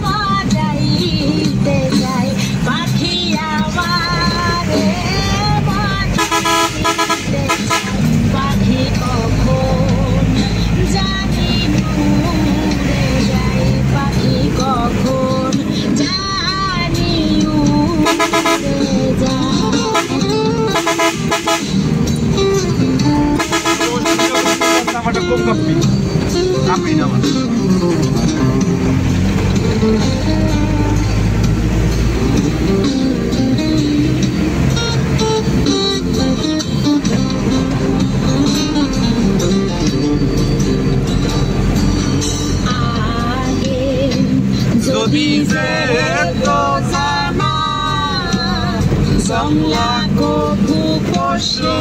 বাজাইতে যাই পাখি আমারে বাজাইতে যাই পাখি কখন জানি উড়ে যাই পাখি কখন জানি উড়ে যাই আমারটা কম কাঁপবি কাঁপবি না আমার যদি যে তো জানা জংলা কবু কষে